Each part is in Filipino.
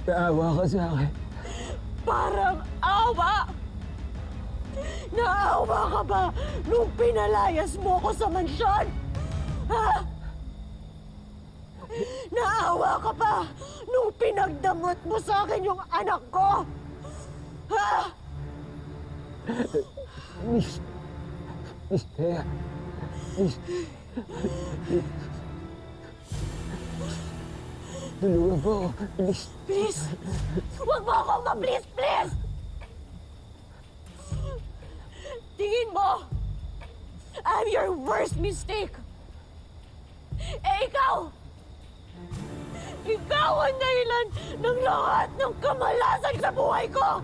Naawa ka sa akin. Parang awa! Naawa ka ba nung pinalayas mo ko sa mansyon? Ha? Naawa ka ba nung pinagdamot mo sa akin yung anak ko? Ha? Miss Thea. Miss. Tulungan po ako. Please. Please! Huwag mo akong ma-please, please! Tingin mo, I'm your worst mistake! Eh, ikaw! Ikaw ang dahilan ng lahat ng kamalasan sa buhay ko!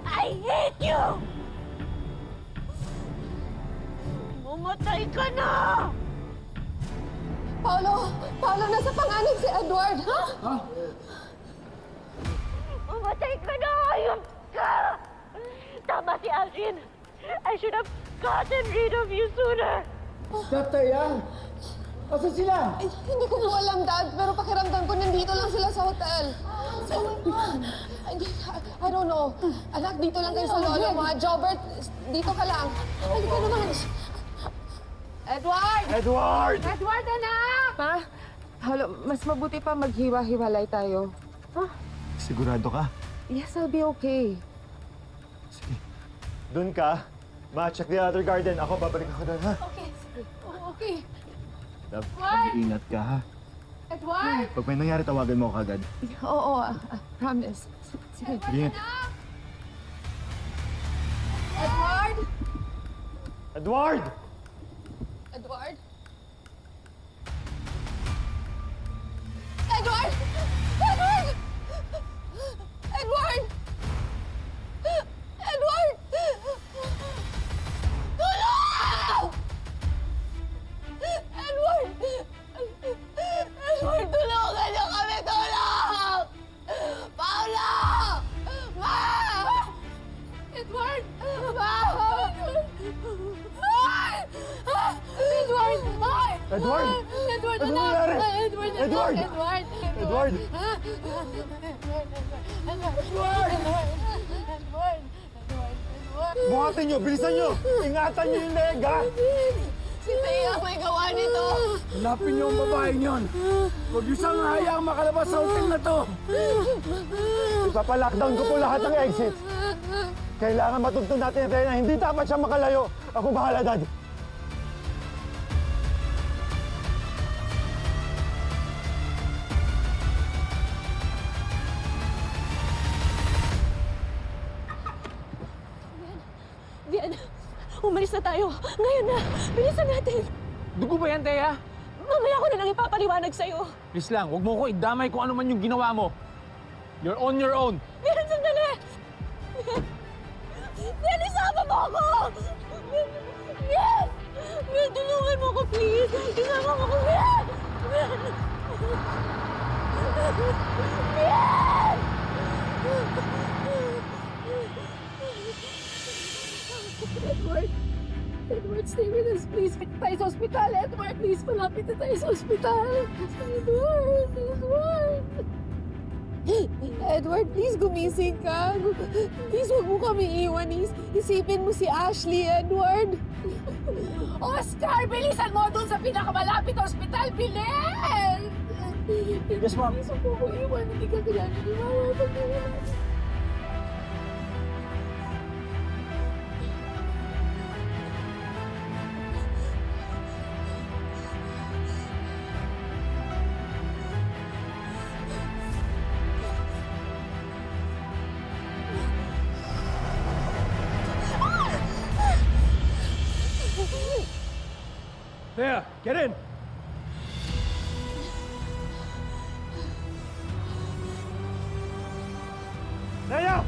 I hate you! Mamatay ka na! Paolo, nasa panganib si Edward, ha? Mamatay ka na! Ayun ka! Tama si Alvin! I should have gotten rid of you sooner! Tataya! Asa sila? Hindi ko po alam, Dad, pero pakiramdam ko nandito lang sila sa hotel. I don't know. Anak, dito lang kayo sa lolo mo, ha? Jobert, dito ka lang. Halika naman. Edward! Edward! Edward, anak! Ma, Paolo, mas mabuti pa maghiwa-hiwalay tayo. Sigurado ka? Yes, I'll be okay. Sige. Doon ka. Ma-check the other garden. Ako, babalik ako doon, ha? Okay, okay. Love, What? ingat ka, ha? Edward! Pag may nangyari, tawagan mo ako agad. Oo, promise. Sige. Ingat. Edward! Edward! Edward? Edward! Edward! Edward! Edward! Tulong! Edward! Edward, tulungan niyo kami! Tulong! Paula! Ma! Edward! Ma! Edward! Edward! Edward, Ano anak! nangyari? Edward! Edward! Edward! Edward! Edward! Buhatin nyo! Bilisan nyo! Ingatan nyo yung leg, ha? Si Thea may gawa nito! Hanapin niyo ang babaeng yon. Huwag niyo siyang hayaang makalabas sa hotel na to. Ipapalockdown ko po lahat ng exits. Kailangan matugtog natin yung na hindi dapat siya makalayo. Ako bahala, Dad. Vian, umalis na tayo. Ngayon na. Bilisan natin. Dugo ba yan, Thea? Mamaya ko na lang ipapaliwanag sa'yo. Please lang, huwag mo ko idamay kung ano man yung ginawa mo. You're on your own. Vian, sandali! Vian, isama mo ako! Vian! Vian, tulungan mo ko, please! Isama mo ko, Vian! Vian! Vian! Edward! Edward, stay with us, please. Punta tayo sa ospital, Edward. Please, malapit na tayo sa ospital. Edward! Edward! Edward, please gumising ka. Please, huwag mo kami iwan. Isipin mo si Ashley, Edward. Oscar, bilisan mo doon sa pinakamalapit na ospital. Bilis! Yes, ma'am. Please, huwag mo ko iwan. Hindi ka kailangan iwan. Thea, get in! Naya!